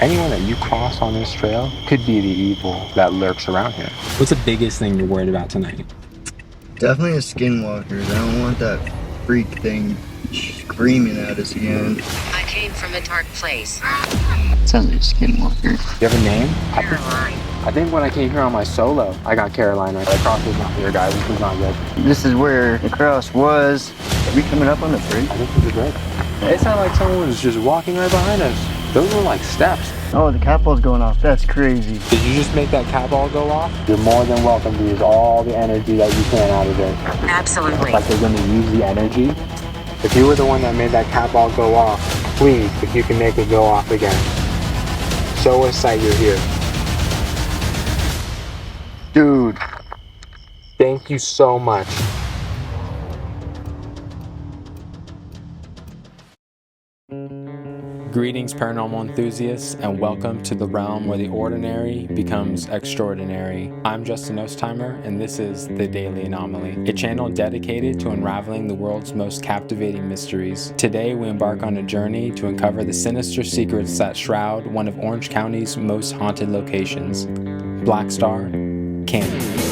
Anyone that you cross on this trail could be the evil that lurks around here. What's the biggest thing you're worried about tonight? Definitely the skinwalkers. I don't want that freak thing screaming at us again. I came from a dark place. Sounds like a skinwalker. You have a name? Caroline. I think when I came here on my solo, I got Caroline. The cross is not here, guys. This is not good. This is where the cross was. Are we coming up on the bridge? I think this is good. It sounded like someone was just walking right behind us. Those were like steps. Oh, the catapult's going off. That's crazy. Did you just make that cat ball go off? You're more than welcome to use all the energy that you can out of it. Absolutely. Like they're going to use the energy. If you were the one that made that cat ball go off, please, if you can make it go off again, show us that you're here. Dude. Thank you so much. Greetings, paranormal enthusiasts, and welcome to the realm where the ordinary becomes extraordinary. I'm Justin Ostheimer, and this is the Daily Anomaly, a channel dedicated to unraveling the world's most captivating mysteries. Today, we embark on a journey to uncover the sinister secrets that shroud one of Orange County's most haunted locations, Blackstar Canyon.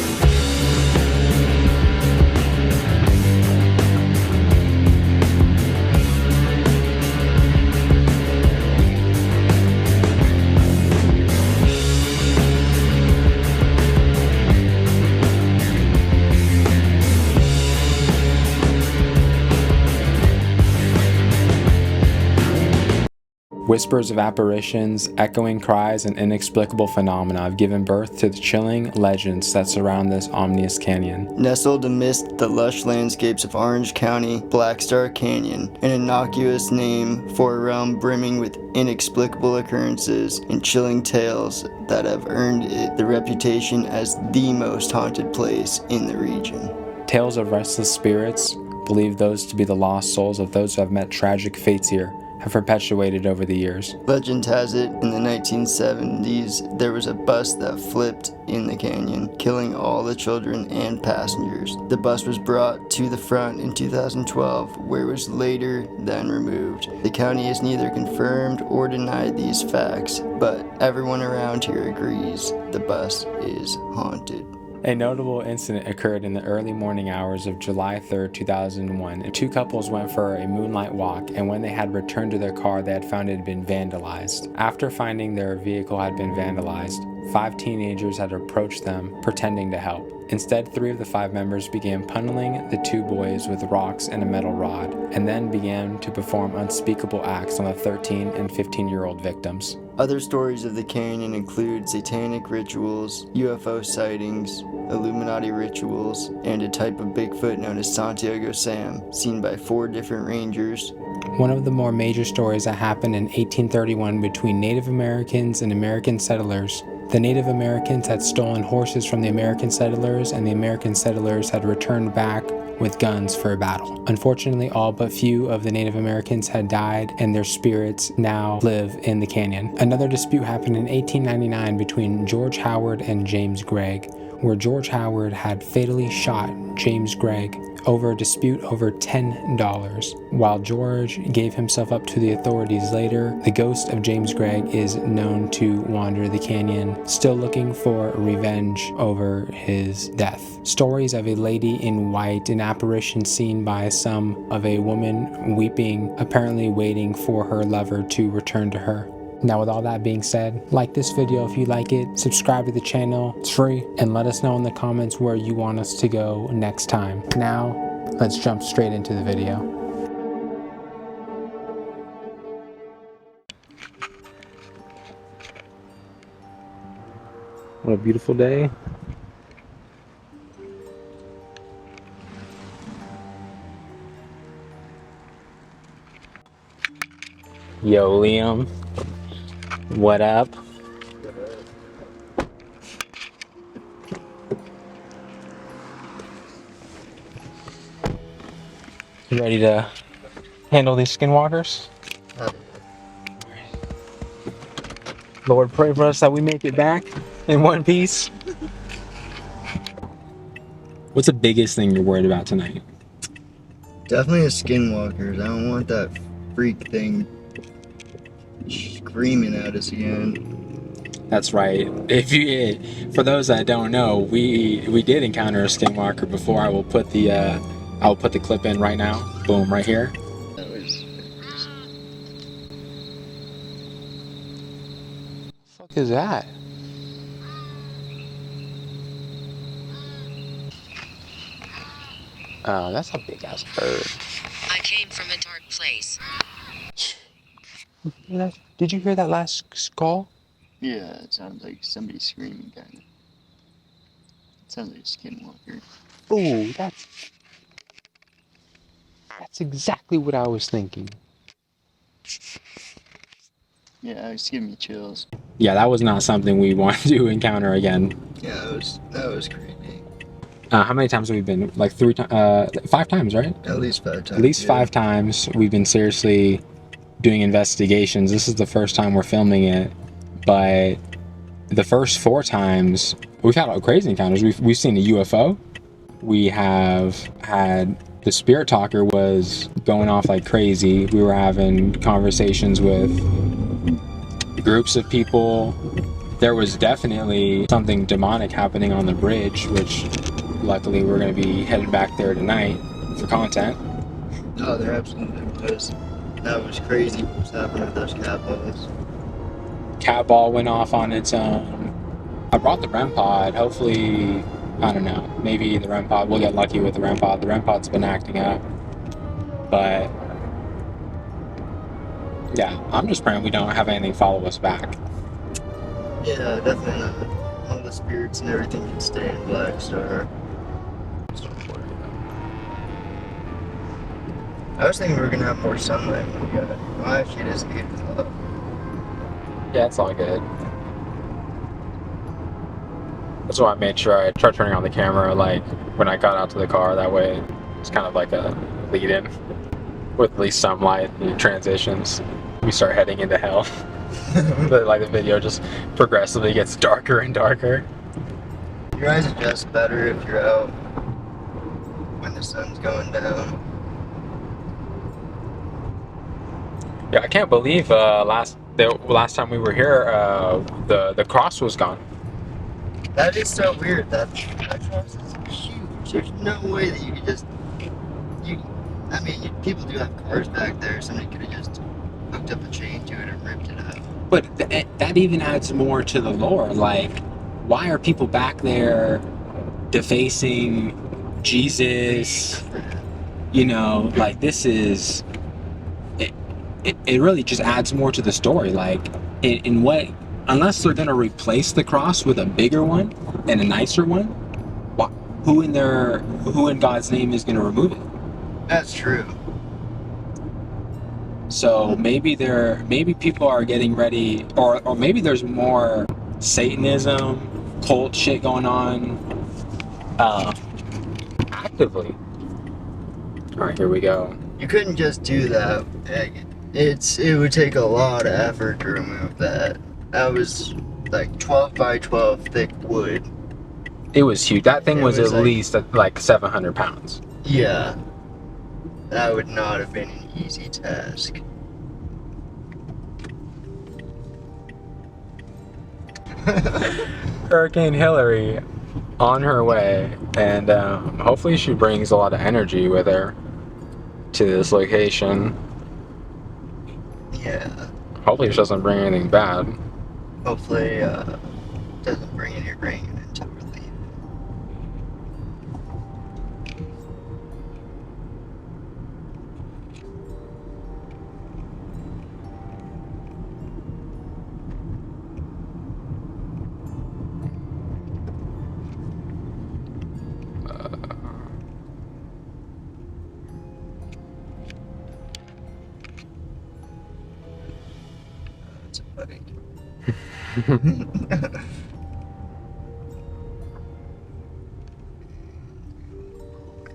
Whispers of apparitions, echoing cries, and inexplicable phenomena have given birth to the chilling legends that surround this ominous canyon. Nestled amidst the lush landscapes of Orange County, Blackstar Canyon, an innocuous name for a realm brimming with inexplicable occurrences and chilling tales that have earned it the reputation as the most haunted place in the region. Tales of restless spirits, believe those to be the lost souls of those who have met tragic fates here, have perpetuated over the years. Legend has it, in the 1970s, there was a bus that flipped in the canyon, killing all the children and passengers. The bus was brought to the front in 2012, where it was later then removed. The county has neither confirmed or denied these facts, but everyone around here agrees the bus is haunted. A notable incident occurred in the early morning hours of July 3, 2001. Two couples went for a moonlight walk, and when they had returned to their car, they had found it had been vandalized. After finding their vehicle had been vandalized, 5 teenagers had approached them, pretending to help. Instead, 3 of the 5 members began punneling the 2 boys with rocks and a metal rod, and then began to perform unspeakable acts on the 13 and 15-year-old victims. Other stories of the canyon include satanic rituals, UFO sightings, Illuminati rituals, and a type of Bigfoot known as Santiago Sam, seen by 4 different rangers. One of the more major stories that happened in 1831 between Native Americans and American settlers. The Native Americans had stolen horses from the American settlers, and the American settlers had returned back with guns for a battle. Unfortunately, all but few of the Native Americans had died, and their spirits now live in the canyon. Another dispute happened in 1899 between George Howard and James Gregg, where George Howard had fatally shot James Gregg over a dispute over $10. While George gave himself up to the authorities later, the ghost of James Gregg is known to wander the canyon, still looking for revenge over his death. Stories of a lady in white, an apparition seen by some of a woman weeping, apparently waiting for her lover to return to her. Now, with all that being said, like this video if you like it, subscribe to the channel, it's free, and let us know in the comments where you want us to go next time. Now, let's jump straight into the video. What a beautiful day. Yo, Liam. What up? You ready to handle these skinwalkers? Lord, pray for us that we make it back in one piece. What's the biggest thing you're worried about tonight? Definitely the skinwalkers. I don't want that freak thing screaming at us again. That's right. If you, for those that don't know, we did encounter a skinwalker before. I will put the clip in right now. Boom, right here. That was. What the fuck is that? Oh, that's a big ass bird. I came from a dark place. Did you hear that last call? Yeah, it sounds like somebody screaming, kind of. It sounds like a skinwalker. Oh, that's exactly what I was thinking. Yeah, it's giving me chills. Yeah, that was not something we want to encounter again. Yeah, that was creepy. How many times have we been? Like 5 times, right? At least 5 times. At least 5 times we've been seriously doing investigations. This is the first time we're filming it, but the first 4 times we've had crazy encounters. We've seen a UFO. We have had the spirit talker was going off like crazy. We were having conversations with groups of people. There was definitely something demonic happening on the bridge, which luckily we're going to be headed back there tonight for content. Oh, there absolutely was. That was crazy what was happening with those cat balls. Cat ball went off on its own. I brought the REM pod. Hopefully, I don't know, maybe the REM pod, we'll get lucky with the REM pod. The REM pod's been acting up. But yeah, I'm just praying we don't have anything follow us back. Yeah, definitely not. All the spirits and everything can stay in Blackstar. I was thinking we were gonna have more sunlight when we got it. Well, actually, it is 8 o'clock. Yeah, it's all good. That's why I made sure I tried turning on the camera like when I got out to the car. That way it's kind of like a lead-in with at least some light and transitions. We start heading into hell. Like the video just progressively gets darker and darker. Your eyes adjust better if you're out when the sun's going down. Yeah, I can't believe last time we were here, the cross was gone. That is so weird. That cross is huge. There's no way that you could just. I mean, people do have cars back there. Somebody could have just hooked up a chain to it and ripped it out. But that even adds more to the lore. Like, why are people back there defacing Jesus? You know, like this is. It really just adds more to the story. Like, in what, unless they're gonna replace the cross with a bigger one and a nicer one, who in God's name is gonna remove it? That's true. So maybe people are getting ready, or maybe there's more Satanism, cult shit going on, actively. All right, here we go. You couldn't just do that. It would take a lot of effort to remove that. That was like 12 by 12 thick wood. It was huge. That thing was at like, least like 700 pounds. Yeah. That would not have been an easy task. Hurricane Hillary on her way, and hopefully she brings a lot of energy with her to this location. Yeah. Hopefully she doesn't bring anything bad. Hopefully it doesn't bring any rain until we leave. That's a bite.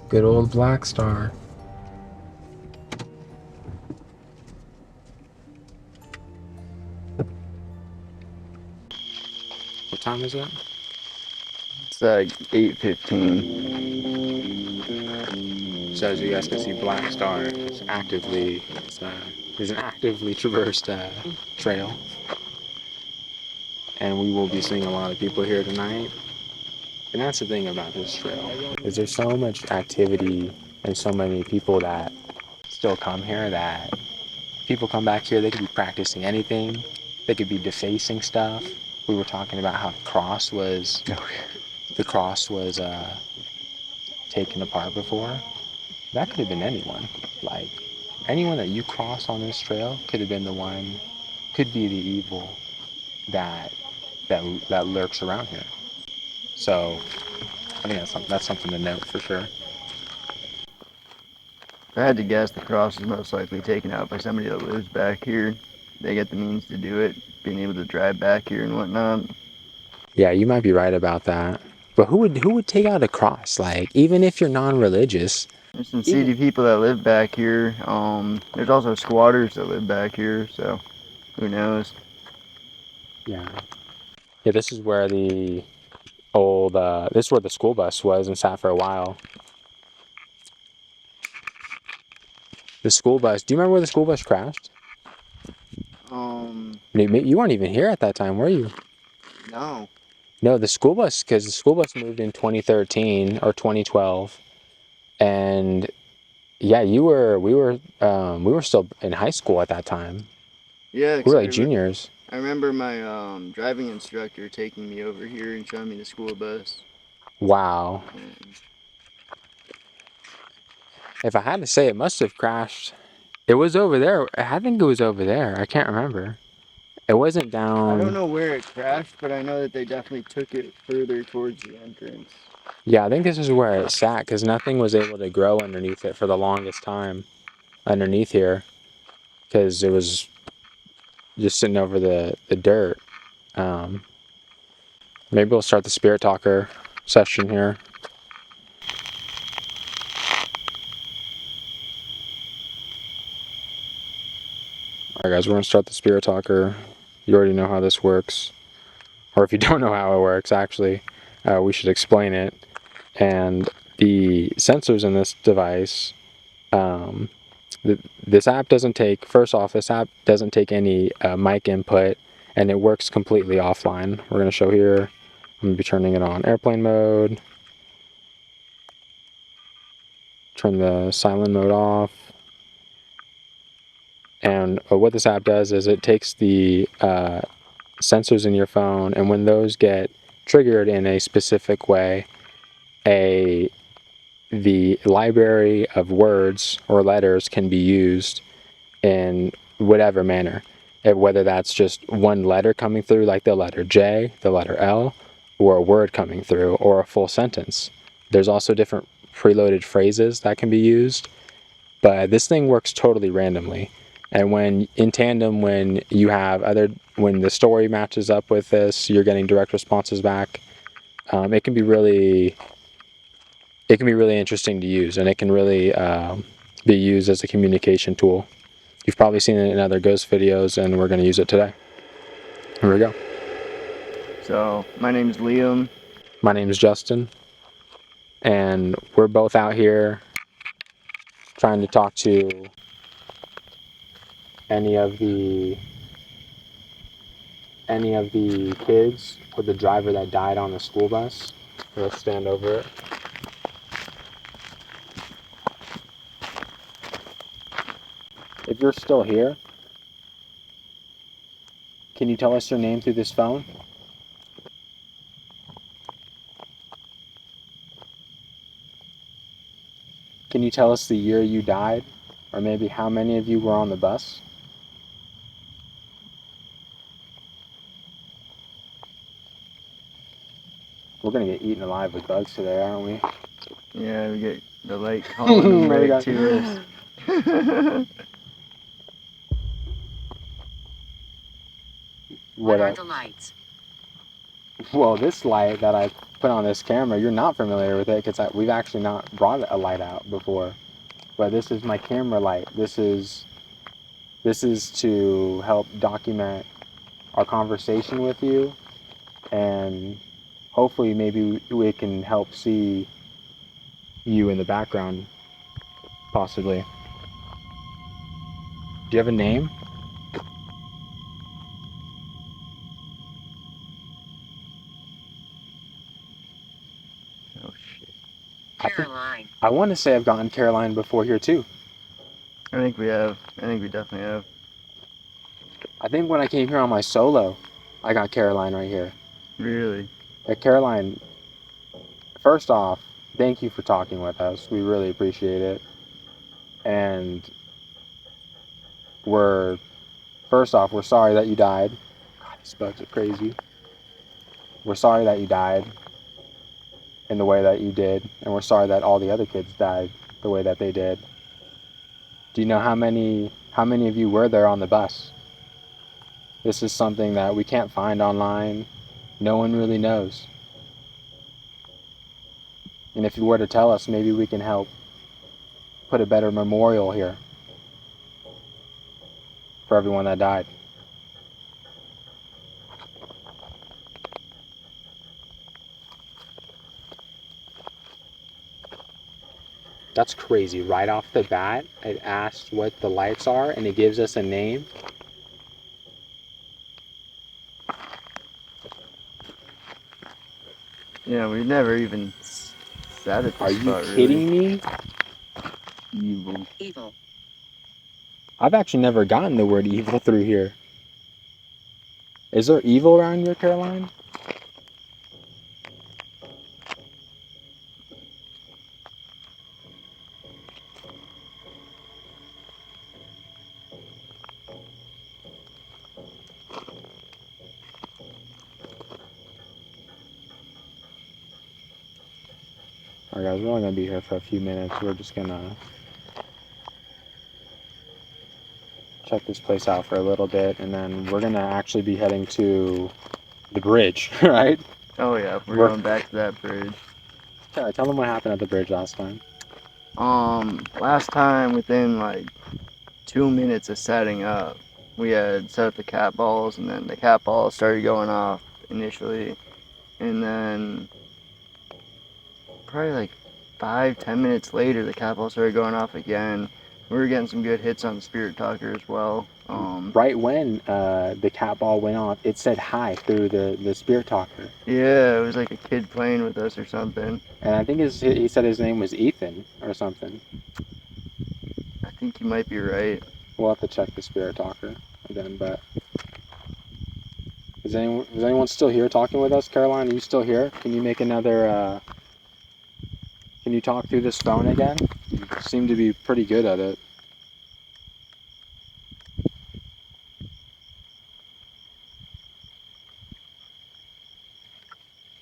Good old Blackstar. What time is it? It's like 8:15. So as you guys can see, Blackstar is actively is an actively traversed trail. And we will be seeing a lot of people here tonight. And that's the thing about this trail, is there's so much activity and so many people that still come here that people come back here, they could be practicing anything. They could be defacing stuff. We were talking about how the cross was taken apart before. That could have been anyone. Like, anyone that you cross on this trail could have been the one, could be the evil that lurks around here. So I think that's something to note for sure. If I had to guess, the cross is most likely taken out by somebody that lives back here. They get the means to do it, being able to drive back here and whatnot. Yeah, you might be right about that. But who would take out a cross? Like, even if you're non-religious. There's some seedy people that live back here. There's also squatters that live back here, so who knows? Yeah. Yeah, this is where the old, this is where the school bus was and sat for a while. The school bus, do you remember where the school bus crashed? You weren't even here at that time, were you? No. No, because the school bus moved in 2013 or 2012. And yeah, we were still in high school at that time. Yeah, We were like juniors. I remember my driving instructor taking me over here and showing me the school bus. Wow. If I had to say, it must have crashed. It was over there. I think it was over there. I can't remember. It wasn't down. I don't know where it crashed, but I know that they definitely took it further towards the entrance. Yeah, I think this is where it sat because nothing was able to grow underneath it for the longest time. Underneath here, because it was just sitting over the dirt. Maybe we'll start the Spirit Talker session here. Alright guys, we're going to start the Spirit Talker. You already know how this works. Or if you don't know how it works, actually, we should explain it. And the sensors in this device, this app doesn't take, first off, this app doesn't take any mic input, and it works completely offline. We're going to show here, I'm going to be turning it on airplane mode, turn the silent mode off, and what this app does is it takes the sensors in your phone, and when those get triggered in a specific way, the library of words or letters can be used in whatever manner. Whether that's just one letter coming through, like the letter J, the letter L, or a word coming through, or a full sentence. There's also different preloaded phrases that can be used, but this thing works totally randomly. And when in tandem, when the story matches up with this, you're getting direct responses back. It can be really interesting to use, and it can really be used as a communication tool. You've probably seen it in other ghost videos, and we're going to use it today. Here we go. So, my name's Liam. My name is Justin, and we're both out here trying to talk to any of the kids or the driver that died on the school bus. Let's stand over it. If you're still here, can you tell us your name through this phone? Can you tell us the year you died, or maybe how many of you were on the bus? We're gonna get eaten alive with bugs today, aren't we? Yeah, we get the light calling right to us. What are the lights? Well, this light that I put on this camera, you're not familiar with it because we've actually not brought a light out before. But this is my camera light. This is to help document our conversation with you, and hopefully maybe we can help see you in the background, possibly. Do you have a name? Oh shit. Caroline. I want to say I've gotten Caroline before here too. I think we have. I think we definitely have. I think when I came here on my solo, I got Caroline right here. Really? Caroline, first off, thank you for talking with us. We really appreciate it. And first off, we're sorry that you died. God, these bugs are crazy. We're sorry that you died in the way that you did, and we're sorry that all the other kids died the way that they did. Do you know how many of you were there on the bus? This is something that we can't find online. No one really knows. And if you were to tell us, maybe we can help put a better memorial here for everyone that died. That's crazy. Right off the bat, it asks what the lights are and it gives us a name. Yeah, we've never even sat at this Are you spot, kidding me? Evil. Evil. I've actually never gotten the word evil through here. Is there evil around here, Caroline? Alright guys, we're only going to be here for a few minutes. We're just going to check this place out for a little bit, and then we're going to actually be heading to the bridge, right? Oh yeah, we're going back to that bridge. Tell them what happened at the bridge last time. Last time within like 2 minutes of setting up, we had set up the cat balls, and then the cat balls started going off initially, and then probably like 5-10 minutes later, the cat balls started going off again. We were getting some good hits on the Spirit Talker as well. Right when the cat ball went off, it said hi through the Spirit Talker. Yeah, it was like a kid playing with us or something. And I think he said his name was Ethan or something. I think you might be right. We'll have to check the Spirit Talker again, but... Is anyone still here talking with us? Caroline, are you still here? Can you make another... Can you talk through this phone again? You seem to be pretty good at it.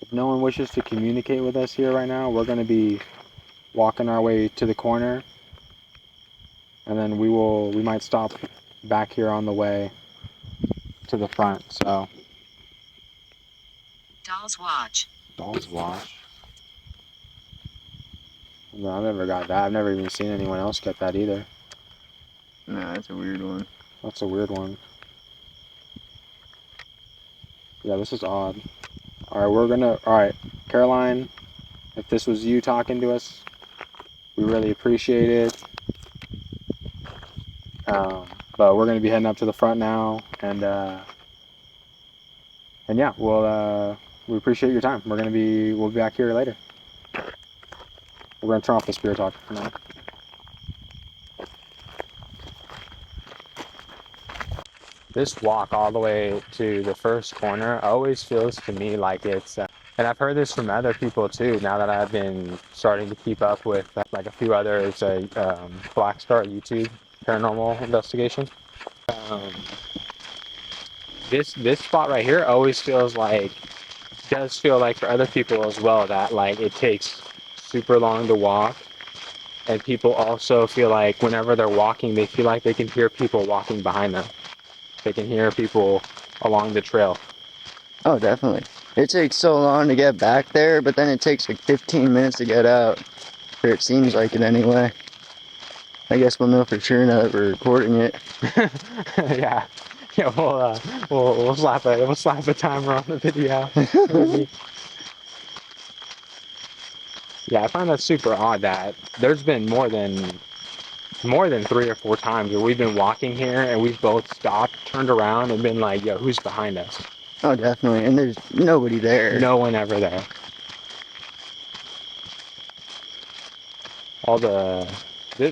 If no one wishes to communicate with us here right now, we're going to be walking our way to the corner, and then we might stop back here on the way to the front. So Doll's watch. Doll's watch. No, I've never got that. I've never even seen anyone else get that either. Nah, that's a weird one. That's a weird one. Yeah, this is odd. Alright, Caroline, if this was you talking to us, we really appreciate it. But we're going to be heading up to the front now, and yeah, we appreciate your time. We'll be back here later. We're going to turn off the Spirit Talker for now. This walk all the way to the first corner always feels to me like it's, and I've heard this from other people too, now that I've been starting to keep up with like a few others, Blackstar YouTube, Paranormal Investigation. This spot right here always does feel like for other people as well that like it takes super long to walk, and people also feel like whenever they're walking, they feel like they can hear people walking behind them. They can hear people along the trail. Oh, definitely. It takes so long to get back there, but then it takes like 15 minutes to get out. Or it seems like it anyway. I guess we'll know for sure now that we're recording it. Yeah, we'll slap a timer on the video. Yeah, I find that super odd that there's been more than more than 3 or 4 times where we've been walking here and we've both stopped, turned around, and been like, yo, who's behind us? Oh, definitely. And there's nobody there. No one ever there.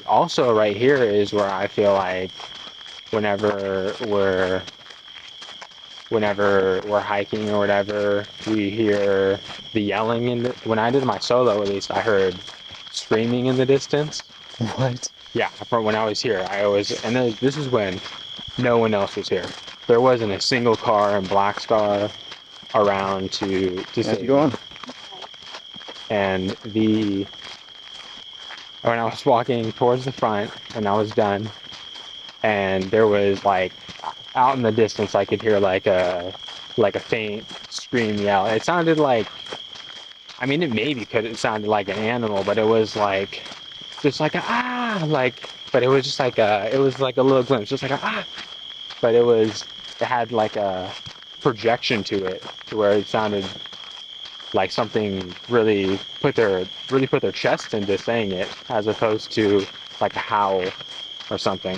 Also right here is where I feel like whenever we're hiking or whatever, we hear the yelling. When I did my solo, at least, I heard screaming in the distance. What? Yeah, from when I was here, and this is when no one else was here. There wasn't a single car in Blackstar around to How's say. it going? And when I was walking towards the front and I was done, and there was like out in the distance, I could hear like a faint scream yell. It sounded like, I mean, it maybe could it sounded like an animal, but it was like just like a like, but it was just like it was like a little glimpse, just like a but it had like a projection to it, to where it sounded like something really put their chest into saying it, as opposed to like a howl or something.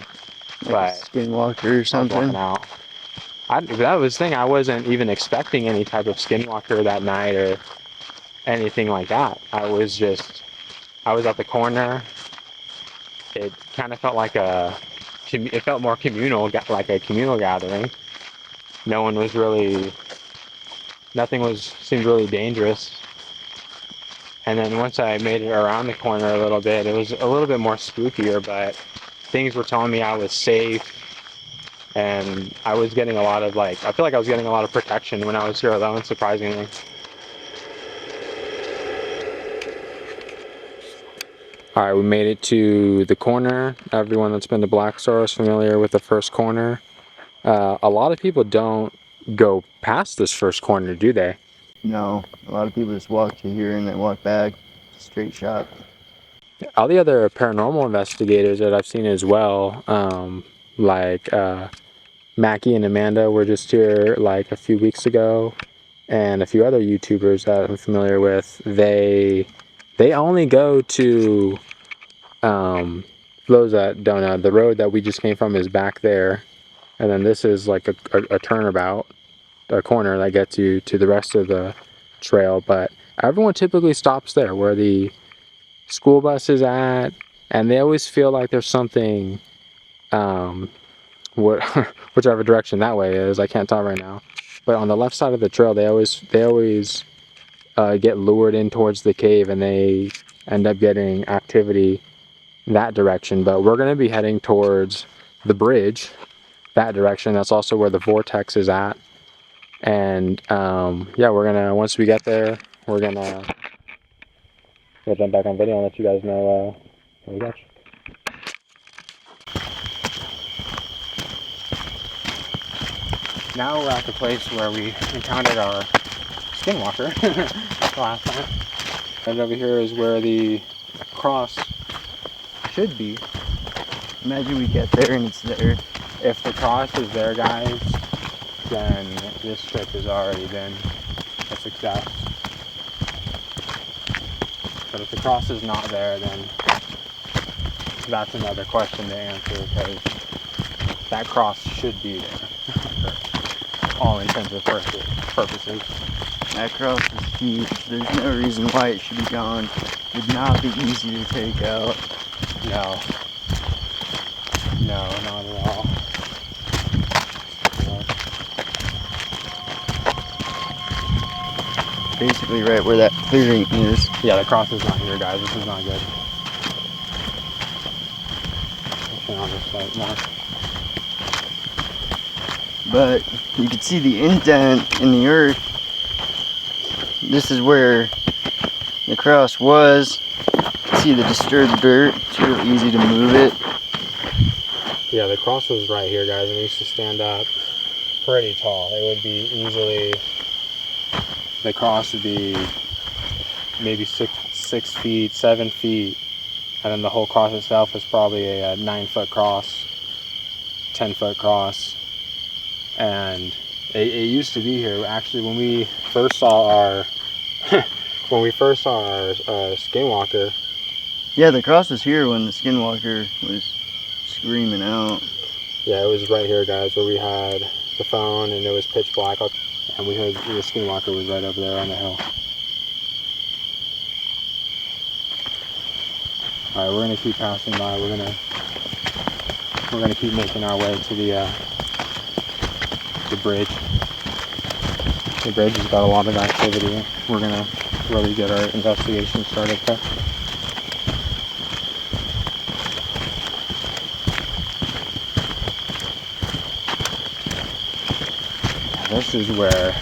Like But a skinwalker or I was walking something? out. That was the thing. I wasn't even expecting any type of skinwalker that night or anything like that. I was at the corner. It kind of felt like it felt more communal, like a communal gathering. No one was really, nothing seemed really dangerous. And then once I made it around the corner a little bit, it was a little bit more spookier, but things were telling me I was safe, and I was getting a lot of I feel like I was getting a lot of protection when I was here alone, surprisingly. All right, we made it to the corner. Everyone that's been to Blackstar is familiar with the first corner. A lot of people don't go past this first corner, do they? No. A lot of people just walk to here and then walk back. Straight shot. All the other paranormal investigators that I've seen as well, Mackie and Amanda were just here like a few weeks ago, and a few other YouTubers that I'm familiar with, they only go to those that don't know, the road that we just came from is back there, and then this is like a turnabout, a corner that gets you to the rest of the trail. But everyone typically stops there where the school bus is at, and they always feel like there's something, what whichever direction that way is, I can't tell right now. But on the left side of the trail, they always get lured in towards the cave, and they end up getting activity that direction. But we're gonna be heading towards the bridge, that direction. That's also where the vortex is at. And yeah, once we get there, we'll jump back on video and let you guys know what we got. Now we're at the place where we encountered our skinwalker last time. And over here is where the cross should be. Imagine we get there and it's there. If the cross is there, guys, then this trip has already been a success. But if the cross is not there, then that's another question to answer, because that cross should be there for all intents and purposes. That cross is huge. There's no reason why it should be gone. It would not be easy to take out. No, not at all. Basically right where that clearing is. Yeah, the cross is not here, guys. This is not good. I'll just like more. But you can see the indent in the earth. This is where the cross was. You can see the disturbed dirt. It's real easy to move it. Yeah, the cross was right here, guys, and it used to stand up pretty tall. It would be easily, the cross would be maybe 6 feet, 7 feet, and then the whole cross itself is probably a 9-foot cross, 10-foot cross. And it used to be here. Actually, when we first saw our skinwalker. Yeah, the cross was here when the skinwalker was screaming out. Yeah, it was right here, guys, where we had the phone, and it was pitch black, and we heard the skinwalker was right over there on the hill. All right, we're gonna keep passing by. We're gonna keep making our way to the bridge. The bridge has got a lot of activity. We're gonna really get our investigation started there. This is where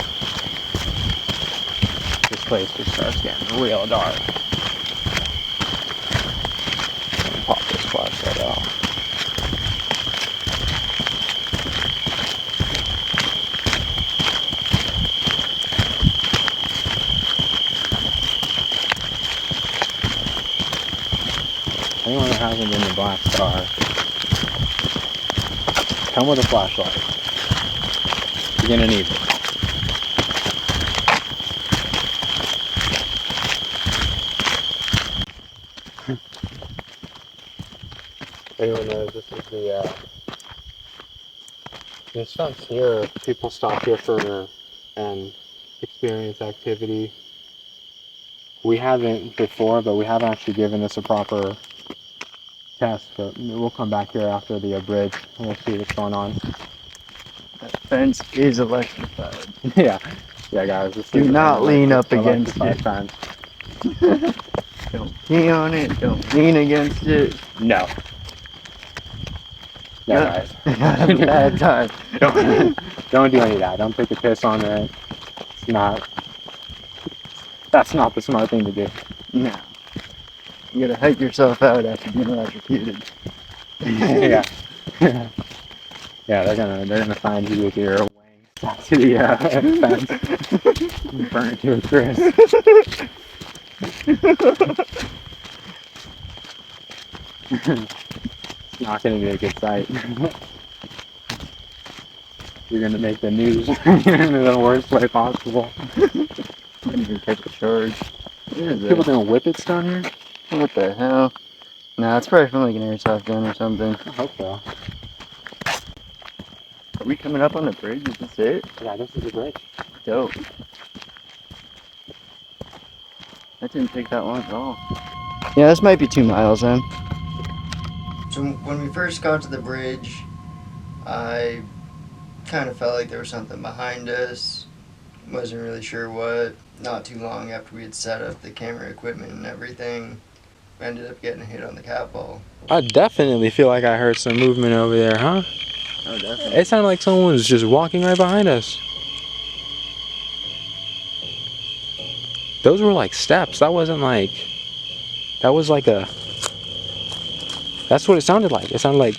this place just starts getting real dark. Let me pop this flashlight out. Anyone that hasn't been to Blackstar, come with a flashlight. You're gonna need it. Anyone knows this is this fence here, people stop here and experience activity. We haven't before, but we haven't actually given this a proper test, but we'll come back here after the bridge and we'll see what's going on. That fence is electrified. Yeah, guys. Do not lean up against it. Fence. Don't pee on it. Don't lean against it. No. No, guys. Have a bad time. Don't do any of that. Don't take a piss on it. That's not the smart thing to do. No. You gotta hike yourself out after being electrocuted. Yeah. Yeah, they're gonna find you with your wang stuck to the fence. Burn it to a crisp. It's not gonna be a good sight. You're gonna make the news in the worst way possible. I'm gonna take a charge. People gonna whip it down here? What the hell? Nah, it's probably from like an airsoft gun or something. I hope so. Are we coming up on the bridge? Is this it? Yeah, this is the bridge. Dope. That didn't take that long at all. Yeah, this might be 2 miles then. So when we first got to the bridge, I kind of felt like there was something behind us. Wasn't really sure what. Not too long after we had set up the camera equipment and everything, we ended up getting a hit on the cat ball. I definitely feel like I heard some movement over there, huh? Oh, definitely. It sounded like someone was just walking right behind us. Those were like steps. That wasn't like... That was like a... That's what it sounded like. It sounded like...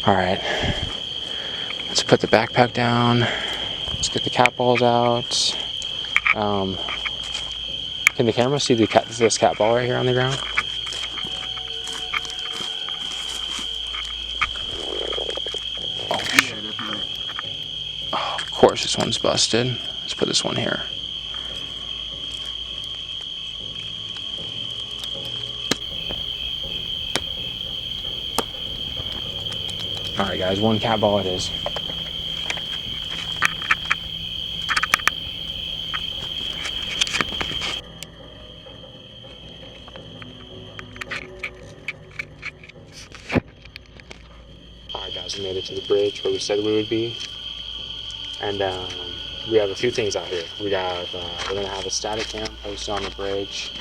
Alright. Let's put the backpack down. Let's get the cat balls out. Can the camera see this cat ball right here on the ground? Oh, shit. Oh, of course this one's busted. Let's put this one here. Alright guys, one cat ball it is. Alright guys, we made it to the bridge where we said we would be. And we have a few things out here. We're gonna have a static cam posted on the bridge.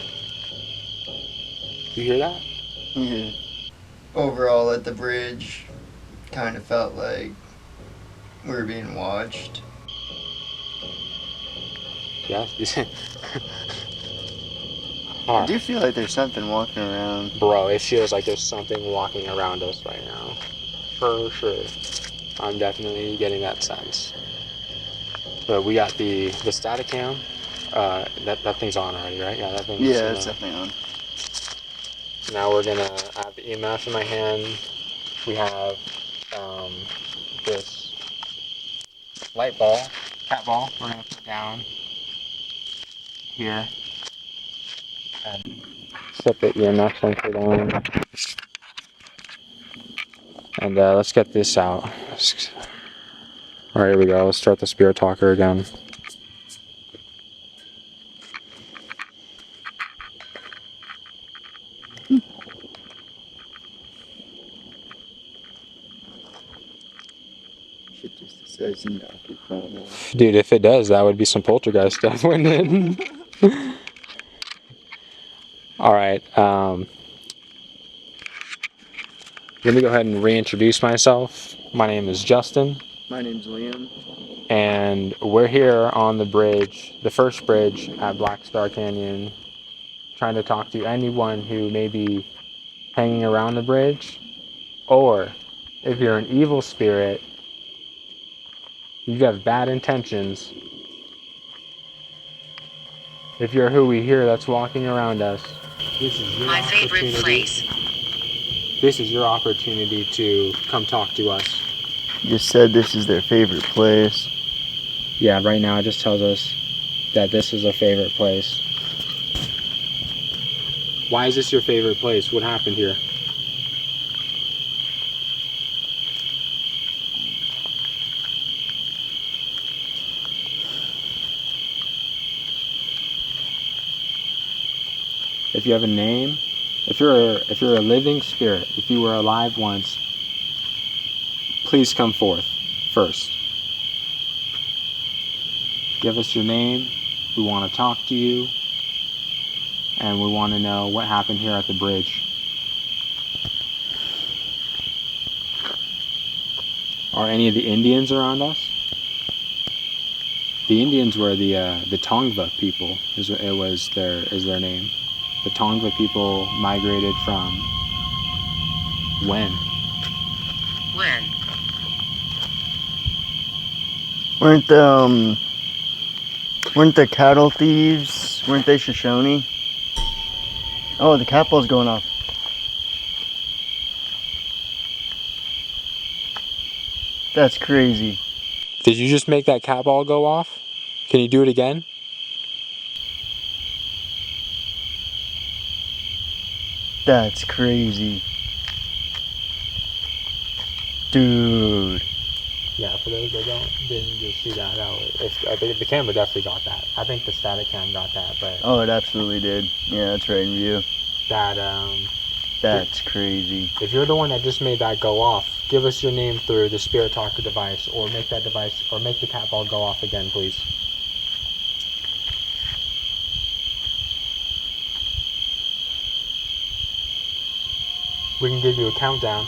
You hear that? Yeah. Overall, at the bridge, kind of felt like we were being watched. Yeah. I do feel like there's something walking around. Bro, it feels like there's something walking around us right now. For sure. I'm definitely getting that sense. But we got the static cam. That thing's on already, right? Yeah, that thing's it's definitely on. Now we're gonna have the EMF in my hand. We have this light ball, cat ball, we're gonna put down here. And Set the EMF sensor down. And let's get this out. Alright, here we go. Let's start the spirit talker again. Shit just decides to knock your phone off. Dude, if it does, that would be some poltergeist stuff, wouldn't it? Alright, let me go ahead and reintroduce myself. My name is Justin. My name's Liam. And we're here on the bridge, the first bridge at Blackstar Canyon, trying to talk to anyone who may be hanging around the bridge, or if you're an evil spirit, you have bad intentions. If you're who we hear that's walking around us, this is your My favorite place. This is your opportunity to come talk to us. You just said this is their favorite place. Yeah, right now it just tells us that this is a favorite place. Why is this your favorite place? What happened here? If you have a name, if you're a living spirit, if you were alive once, please come forth first. Give us your name. We want to talk to you. And we want to know what happened here at the bridge. Are any of the Indians around us? The Indians were the Tongva people. Is their name. The Tongva people migrated from when? When? Weren't the cattle thieves? Weren't they Shoshone? Oh, the cat ball's going off. That's crazy. Did you just make that cat ball go off? Can you do it again? That's crazy. Dude. Yeah, for those that didn't just see that, the camera definitely got that. I think the static cam got that, but Oh, it absolutely did. Yeah, that's right in view. that That's crazy. if you're the one that just made that go off, give us your name through the Spirit Talker device, or make the cat ball go off again, please. We can give you a countdown.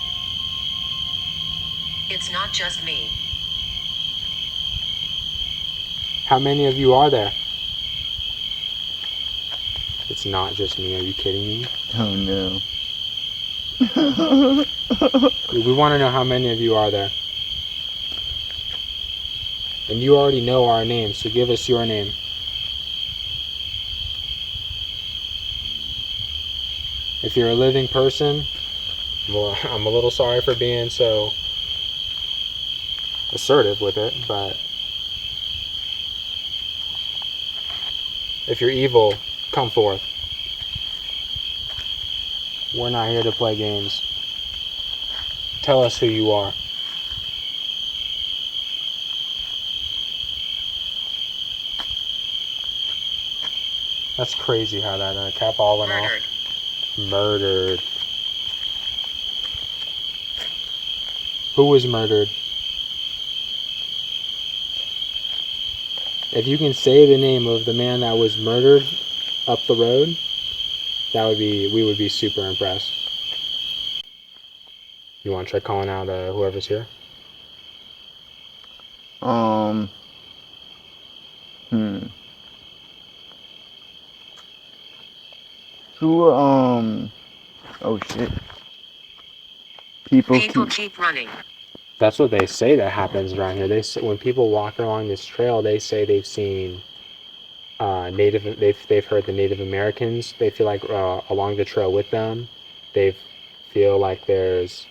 It's not just me. How many of you are there? It's not just me. Are you kidding me? Oh no. We want to know how many of you are there. And you already know our name, so give us your name. If you're a living person, well, I'm a little sorry for being so assertive with it, but if you're evil, come forth. We're not here to play games. Tell us who you are. That's crazy how that cat ball went Murdered. off. Murdered. Who was murdered? If you can say the name of the man that was murdered up the road, we would be super impressed. You want to try calling out whoever's here? Who, oh shit. People keep running. That's what they say that happens around here. They say, when people walk along this trail, they say they've seen they've heard the Native Americans. They feel like along the trail with them, they feel like there's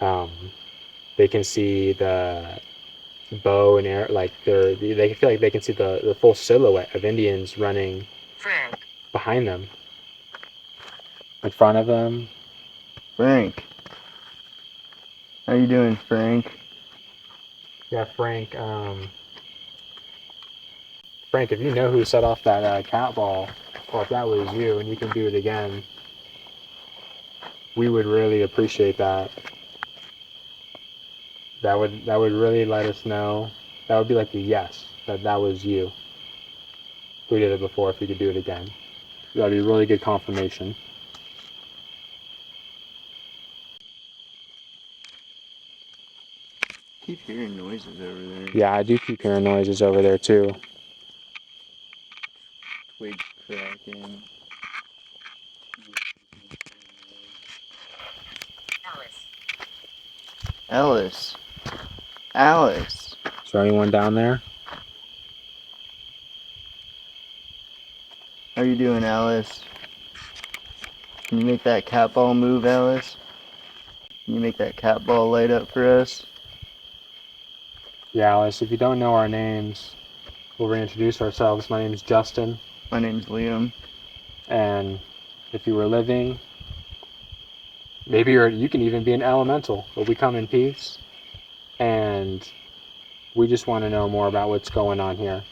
they can see the bow and arrow, like they feel like they can see the full silhouette of Indians running Frank. behind them. in front of him. Frank. How you doing, Frank? Yeah, Frank. Frank, if you know who set off that cat ball, or if that was you, and you can do it again, we would really appreciate that. That would really let us know. That would be like a yes that was you who did it before. If you could do it again, that'd be really good confirmation. Keep hearing noises over there. Yeah, I do keep hearing noises over there too. Twig cracking. Alice. Alice. Alice. Is there anyone down there? How you doing, Alice? Can you make that cat ball move, Alice? Can you make that cat ball light up for us? Yeah, Alice. If you don't know our names, we'll reintroduce ourselves. My name is Justin, My name's Liam. and if you were living, maybe you can even be an elemental, but we come in peace, and we just want to know more about what's going on here.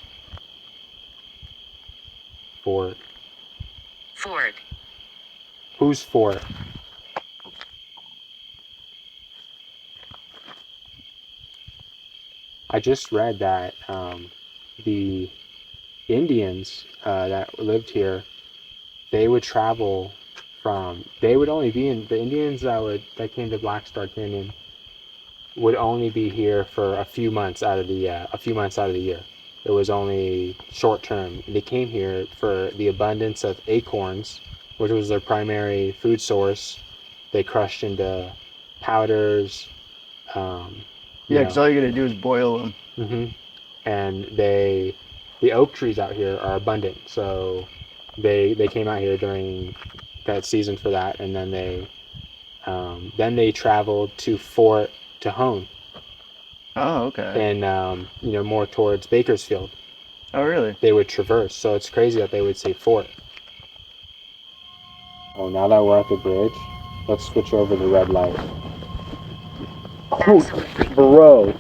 Fort. Ford. Who's Fort? I just read that the Indians that lived here, they would travel they would only be in the Indians that came to Blackstar Canyon would only be here for a few months out of the year. It was only short term. They came here for the abundance of acorns, which was their primary food source. They crushed into powders. Yeah, because all you gotta do is boil them. Mm-hmm. And the oak trees out here are abundant, so they came out here during that season for that, and then they traveled to Fort Tejon, Oh, okay. and more towards Bakersfield. Oh, really? They would traverse, so it's crazy that they would say Fort. Oh, now that we're at the bridge, let's switch over to red light. Absolutely. Bro,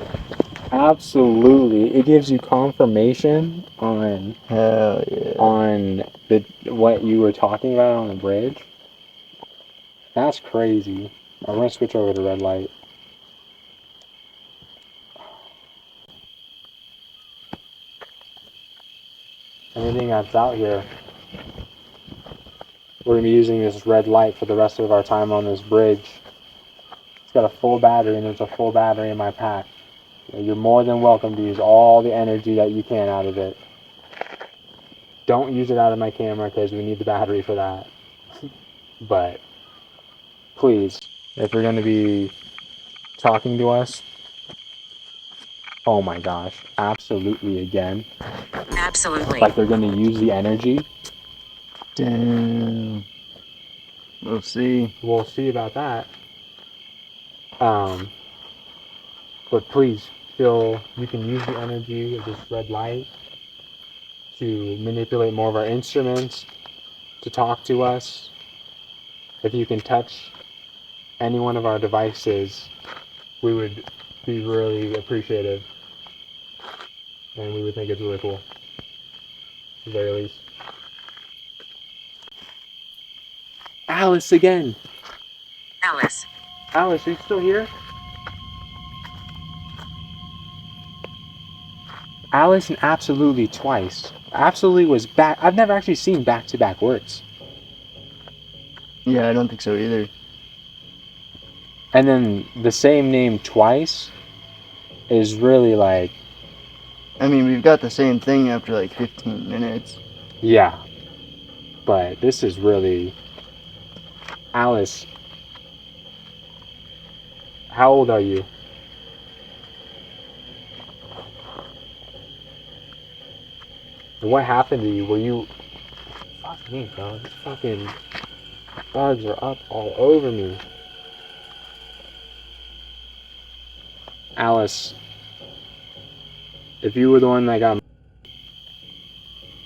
absolutely. It gives you confirmation on Hell yeah. what you were talking about on the bridge. That's crazy. I'm gonna switch over to red light. Anything that's out here, we're gonna be using this red light for the rest of our time on this bridge. It's got a full battery, and there's a full battery in my pack. You're more than welcome to use all the energy that you can out of it. Don't use it out of my camera because we need the battery for that. But please, if you're going to be talking to us, oh my gosh, absolutely again. Absolutely. Like they're going to use the energy. Damn. We'll see. We'll see about that. But please feel you can use the energy of this red light to manipulate more of our instruments, to talk to us. If you can touch any one of our devices, we would be really appreciative, and we would think it's really cool, at the very least. Alice again! Alice. Alice, are you still here? Alice and absolutely twice. Absolutely was back. I've never actually seen back-to-back words. Yeah, I don't think so either. And then the same name twice is really like, I mean, we've got the same thing after like 15 minutes. yeah. But this is really... Alice, how old are you? And what happened to you? Were you... Fuck me, bro. These fucking bugs are up all over me. Alice, if you were the one that got...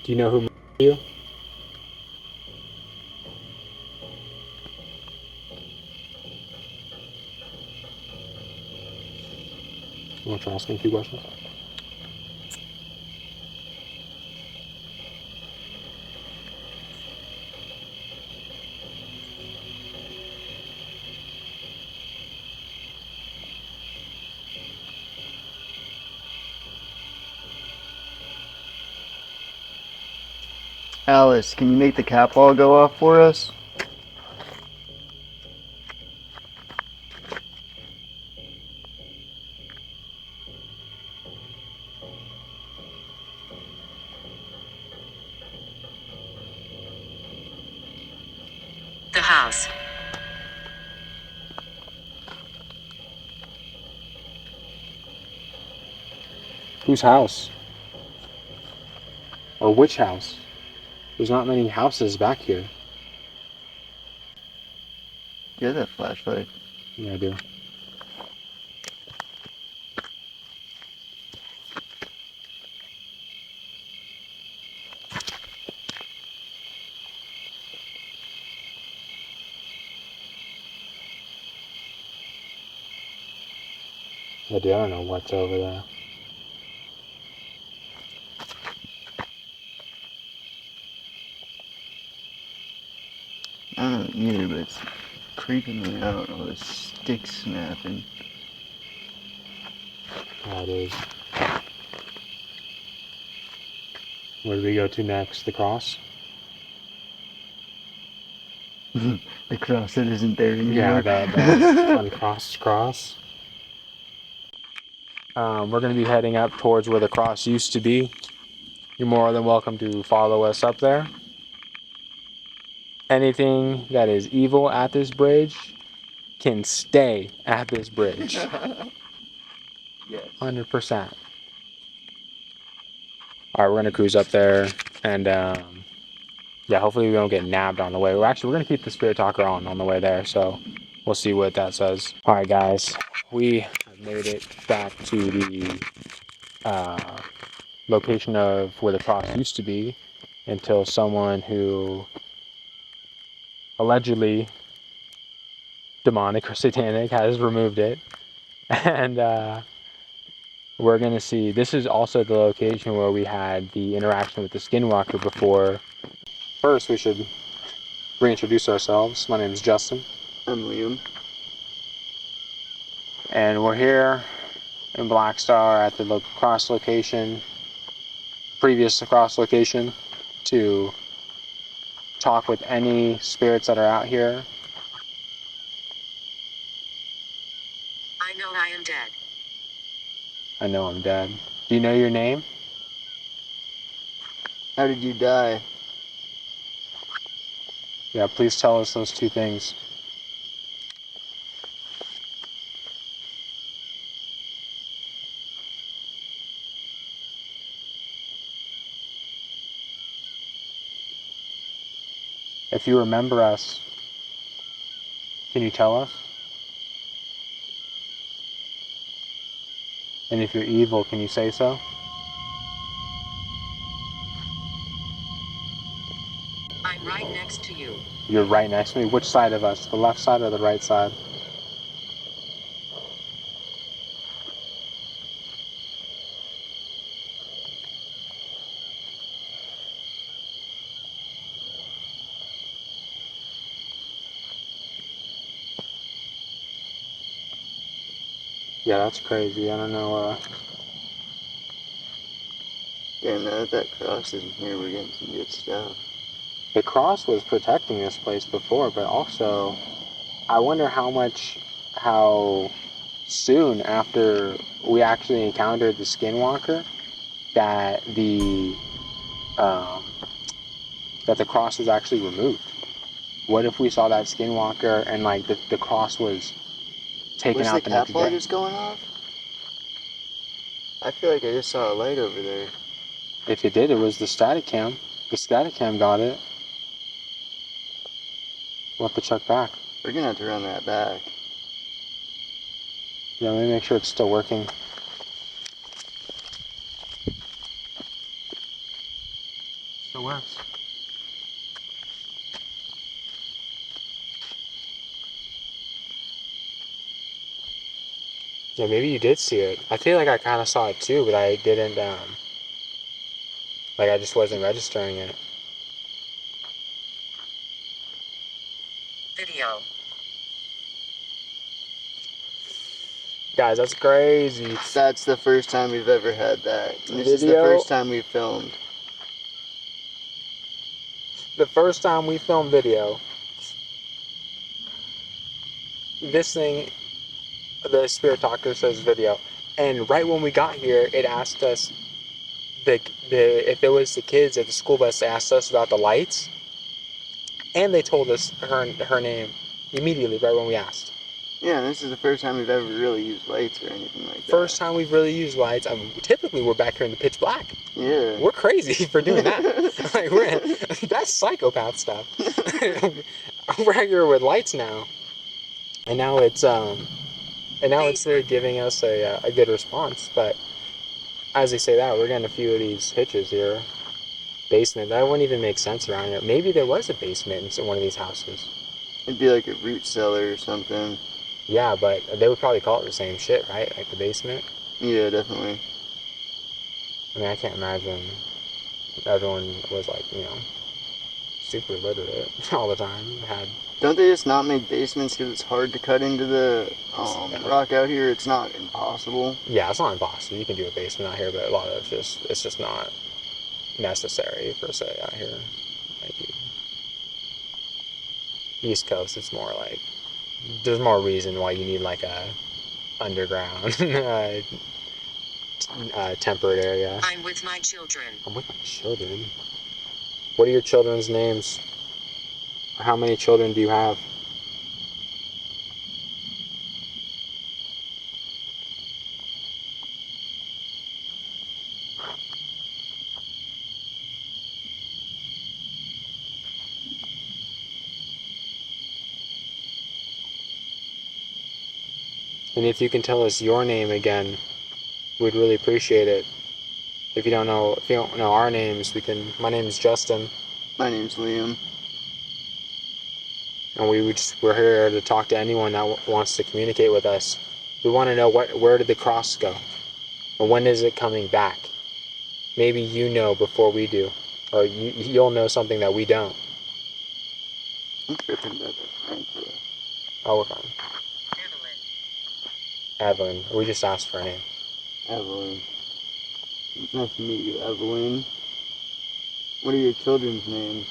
Do you know who you? You want to ask me a few questions? Alice, can you make the cat ball go off for us? The house. Whose house? Or which house? There's not many houses back here. You have that flashlight. Yeah, I do. I don't know what's over there. I don't know either, but it's creeping me out. All this stick snapping. Yeah, it is. Where do we go to next? The cross? The cross that isn't there anymore. Yeah, the uncrossed cross. We're going to be heading up towards where the cross used to be. You're more than welcome to follow us up there. Anything that is evil at this bridge can stay at this bridge. Yes. 100%. All right, we're going to cruise up there, and yeah, hopefully we don't get nabbed on the way. We're going to keep the Spirit Talker on the way there, so we'll see what that says. All right, guys, we have made it back to the location of where the cross used to be until someone who allegedly demonic or satanic has removed it. And we're going to see, this is also the location where we had the interaction with the skinwalker before. First, we should reintroduce ourselves. My name is Justin. I'm Liam. And we're here in Blackstar at the cross location, previous cross location, to talk with any spirits that are out here. I know I am dead. I know I'm dead. Do you know your name? How did you die? Yeah, please tell us those two things. If you remember us, can you tell us? And if you're evil, can you say so? I'm right next to you. You're right next to me. Which side of us? The left side or the right side? Yeah, that's crazy. I don't know. Yeah, now that cross isn't here, we're getting some good stuff. The cross was protecting this place before, but also, I wonder how soon after we actually encountered the skinwalker that um, that the cross was actually removed. What if we saw that skinwalker and like the cross was taken Was out the the next cat ball day? just going off? I feel like I just saw a light over there. If it did, it was the static cam. The static cam got it. We'll have to check back. We're gonna have to run that back. Yeah, let me make sure it's still working. Still works. Yeah, maybe you did see it. I feel like I kind of saw it too, but I didn't, like I just wasn't registering it. Video. Guys, that's crazy. That's the first time we've ever had that. And this is the Video? first time we've filmed. The first time we filmed video, this thing, the Spirit Talker says video. And right when we got here, it asked us, if it was the kids at the school bus, they asked us about the lights. And they told us her name immediately, right when we asked. Yeah, this is the first time we've ever really used lights or anything like that. First time we've really used lights. Typically, we're back here in the pitch black. Yeah. We're crazy for doing that. Like that's psychopath stuff. We're out here with lights now, and now it's giving us a good response. But as they say that, we're getting a few of these hitches here. Basement. That wouldn't even make sense around here. Maybe there was a basement in one of these houses. It'd be like a root cellar or something. Yeah, but they would probably call it the same shit, right? Like the basement. Yeah, definitely. I mean, I can't imagine everyone was like, super literate all the time. Don't they just not make basements because it's hard to cut into the rock out here? It's not impossible. Yeah, it's not impossible. You can do a basement out here, but a lot of it's just not necessary per se out here. Like East Coast, it's more like there's more reason why you need like a underground temperate area. I'm with my children. I'm with my children. What are your children's names? Or how many children do you have? And if you can tell us your name again, we'd really appreciate it. If you don't know our names, my name is Justin. My name's Liam. And we're here to talk to anyone that wants to communicate with us. We want to know where did the cross go? Or when is it coming back? Maybe you know before we do. Or you'll know something that we don't. I'm tripping about that Frank. I'll work on Evelyn. Evelyn. We just asked for a name. Evelyn. It's nice to meet you, Evelyn. What are your children's names?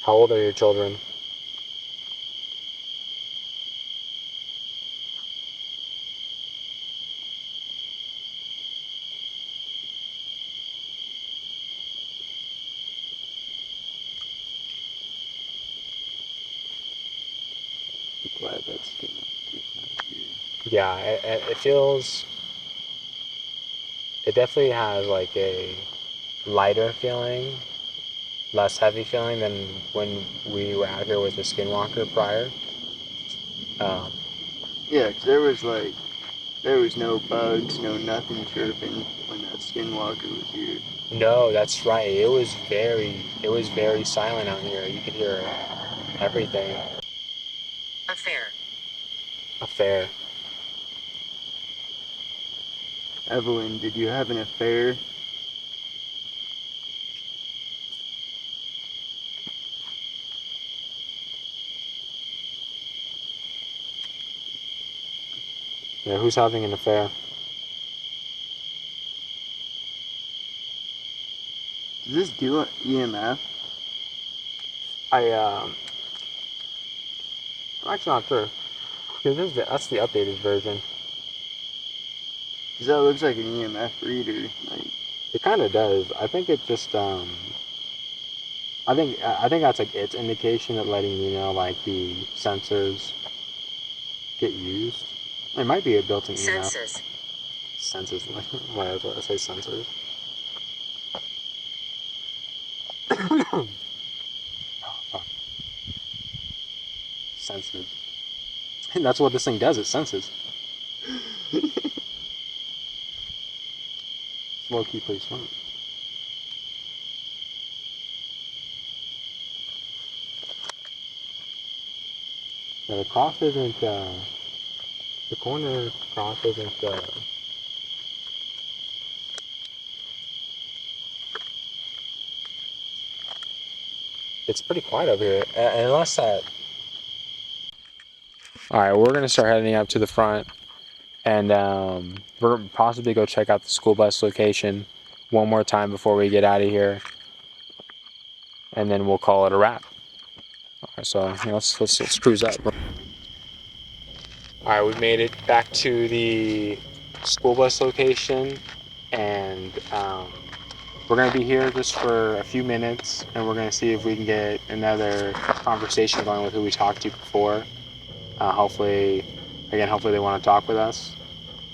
How old are your children? I'm glad that's getting here. Yeah, it feels... It definitely has like a lighter feeling, less heavy feeling than when we were out here with the Skinwalker prior. Yeah, 'cause there was no bugs, no nothing chirping when that skinwalker was here. No, that's right. It was very silent out here. You could hear everything. Affair. Affair. Evelyn, did you have an affair? Yeah, who's having an affair? Does this do an EMF? I'm actually not sure. Because that's the updated version. Because that looks like an EMF reader. Like, It kind of does. I think it just I think that's like its indication of letting you know like the sensors get used. It might be a built-in EMF. Census. Sensors. Why did I say sensors? Oh fuck. Senses. And that's what this thing does. It senses. It's low-key pretty smart. Now the cross isn't, the corner cross isn't, it's pretty quiet over here, unless that... Alright, we're gonna start heading up to the front, and we're gonna possibly go check out the school bus location one more time before we get out of here, and then we'll call it a wrap. Alright, so let's cruise up. Alright, we made it back to the school bus location, and we're going to be here just for a few minutes, and we're going to see if we can get another conversation going with who we talked to before. Hopefully they want to talk with us.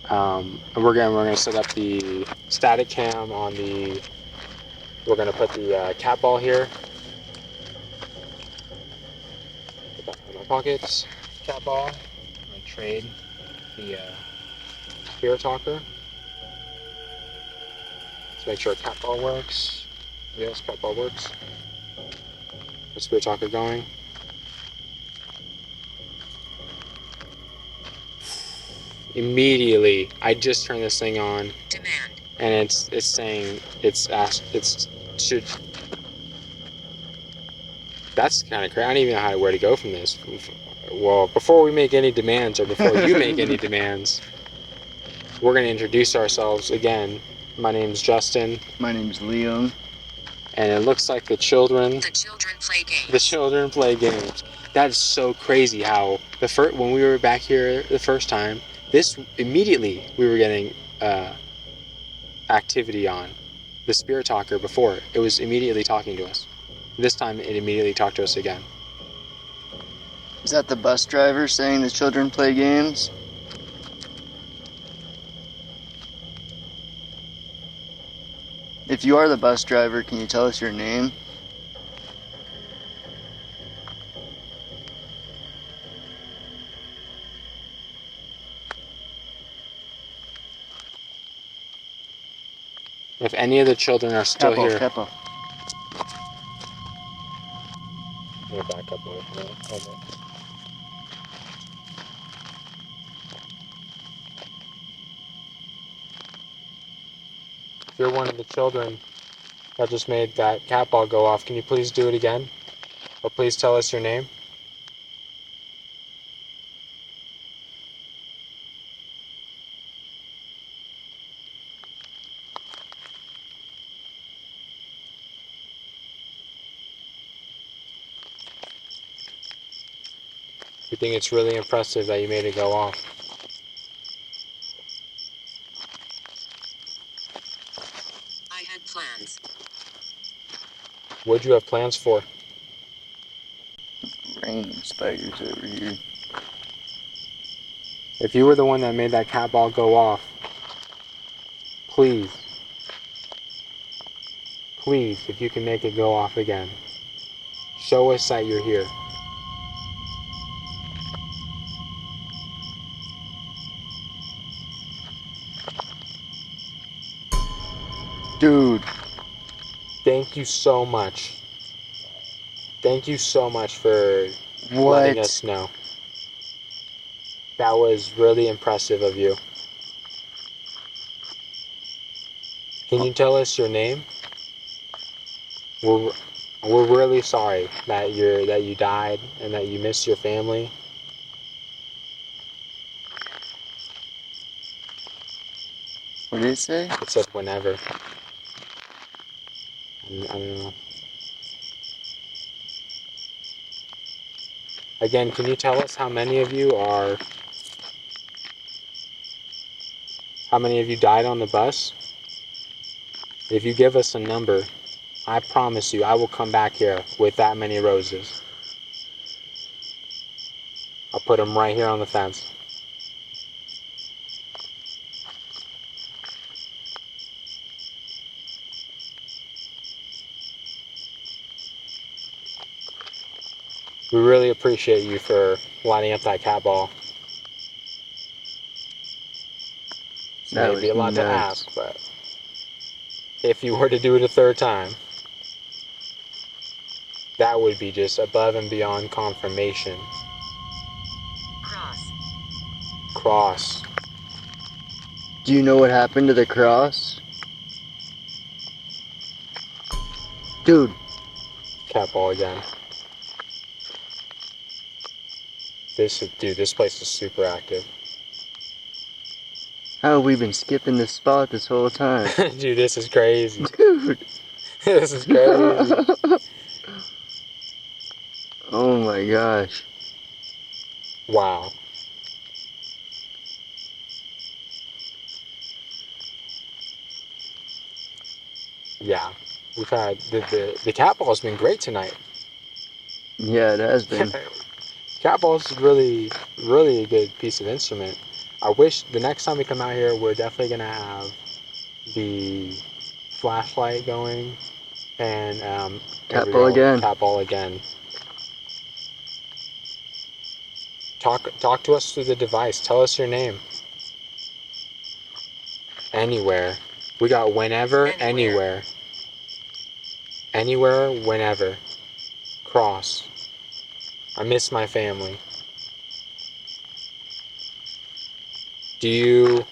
And we're going to set up the static cam on the... We're going to put the cat ball here. Put that in my pockets. Cat ball. I'm going to trade the spirit talker. Let's make sure cat ball works. Yes, cat ball works. The spirit talker going. Immediately, I just turned this thing on. Demand. And it's saying it's should. That's kind of crazy. I don't even know where to go from this. Well, before we make any demands, or before you make any demands, we're going to introduce ourselves again. My name's Justin. My name's Leon. And it looks like the children... The children play games. The children play games. That's so crazy how when we were back here the first time, this immediately we were getting activity on. The spirit talker before, it was immediately talking to us. This time it immediately talked to us again. Is that the bus driver saying the children play games? If you are the bus driver, can you tell us your name? If any of the children are still here... Capo. I'm going to back up away from that. Okay. If you're one of the children that just made that cat ball go off, can you please do it again? Or please tell us your name? We think it's really impressive that you made it go off. I had plans. What'd you have plans for? Raining spiders over here. If you were the one that made that cat ball go off, please, if you can make it go off again, show us that you're here. Dude. Thank you so much. Thank you so much for letting us know. That was really impressive of you. Can you tell us your name? We're really sorry that you died and that you missed your family. What did it say? It said whenever. I don't know. Again, can you tell us how many of you died on the bus? If you give us a number, I promise you I will come back here with that many roses. I'll put them right here on the fence. We really appreciate you for lining up that cat ball. That Maybe a lot was to nuts. ask, but if you were to do it a third time, that would be just above and beyond confirmation cross. Do you know what happened to the cross? Dude. Cat ball again. This place is super active. How have we been skipping this spot this whole time? Dude, this is crazy. Dude. This is crazy. Oh my gosh. Wow. Yeah. We've had the cat ball's been great tonight. Yeah, it has been. Cat ball's really, really a good piece of instrument. I wish the next time we come out here, we're definitely gonna have the flashlight going and Cat ball again. Cat ball again. Talk to us through the device. Tell us your name. Anywhere. We got whenever, anywhere. Anywhere, whenever. Cross. I miss my family. Do you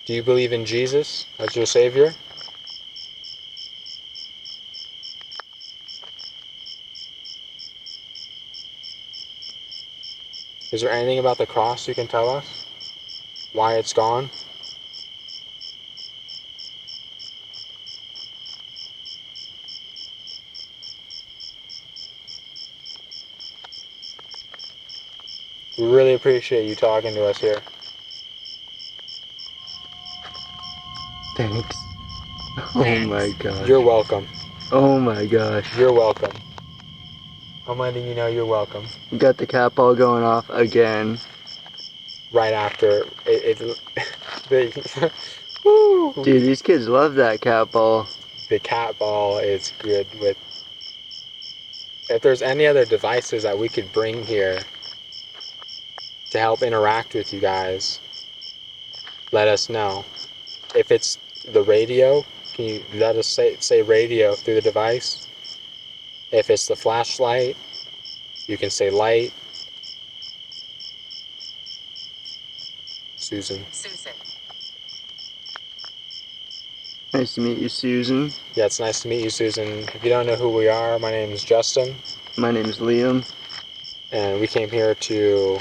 believe in Jesus as your savior? Is there anything about the cross you can tell us? Why it's gone? We really appreciate you talking to us here. Thanks. Oh my gosh. You're welcome. Oh my gosh. You're welcome. I'm letting you know you're welcome. We got the cat ball going off again. Right after Woo! Dude, these kids love that cat ball. The cat ball is good with. If there's any other devices that we could bring here to help interact with you guys, let us know. If it's the radio, can you let us say radio through the device? If it's the flashlight, you can say light. Susan. Nice to meet you, Susan. Yeah, it's nice to meet you, Susan. If you don't know who we are, my name is Justin. My name is Liam. And we came here to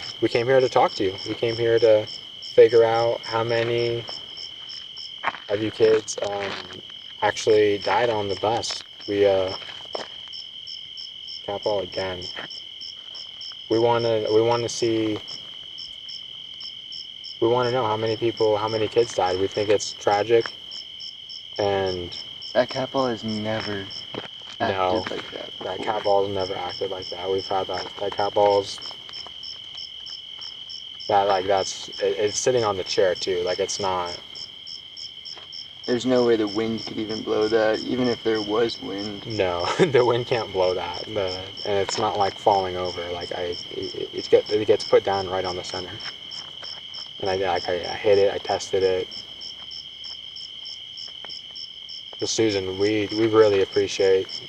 talk to you. We came here to figure out how many of you kids actually died on the bus. Cat ball again. We want to see. We want to know how many kids died. We think it's tragic, and That cat ball has never acted like that before. That cat ball's never acted like that. We've had that cat ball's it's sitting on the chair too. Like, it's not. There's no way the wind could even blow that, even if there was wind. No, the wind can't blow that. And it's not like falling over. Like, it gets put down right on the center. And I hit it. I tested it. But Susan, we really appreciate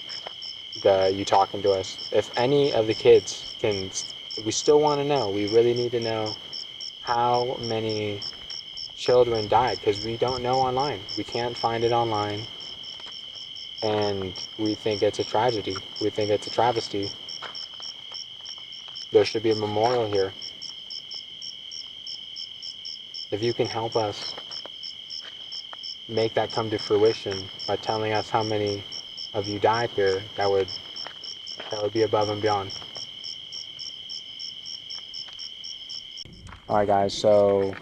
you talking to us. If any of the kids can, we still want to know. We really need to know how many children died, because we don't know online. We can't find it online, and we think it's a tragedy. We think it's a travesty. There should be a memorial here. If you can help us make that come to fruition by telling us how many of you died here, that would be above and beyond. Alright guys, so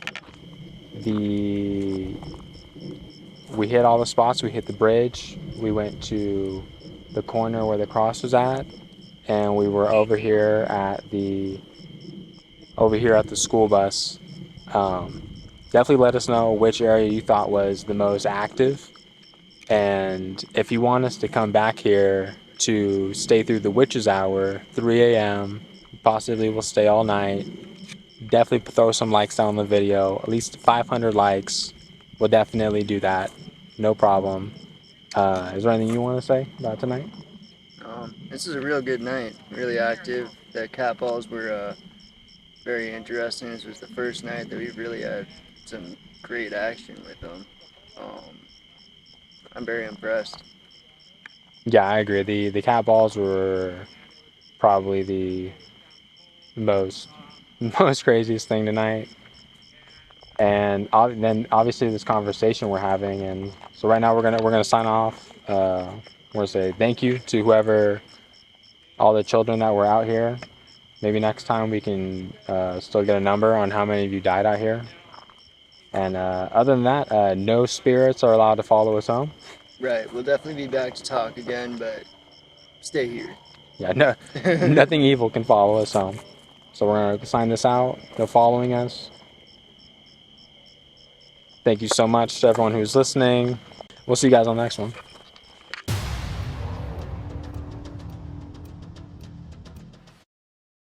we hit all the spots. We hit the bridge, we went to the corner where the cross was at, and we were over here at the school bus. Definitely let us know which area you thought was the most active, and if you want us to come back here to stay through the witch's hour, 3 a.m., possibly we'll stay all night. Definitely throw some likes down on the video. At least 500 likes. We'll definitely do that. No problem. Is there anything you want to say about tonight? This is a real good night, really active. The cat balls were very interesting. This was the first night that we really had some great action with them. Um, I'm very impressed. Yeah, I agree. The cat balls were probably the most most craziest thing tonight. And then obviously this conversation we're having, and so right now we're gonna sign off. We're gonna say thank you to whoever, all the children that were out here. Maybe next time we can still get a number on how many of you died out here. And other than that, no spirits are allowed to follow us home. Right, we'll definitely be back to talk again, but stay here. Yeah, no, nothing evil can follow us home. So we're gonna sign this out. No following us. Thank you so much to everyone who's listening. We'll see you guys on the next one.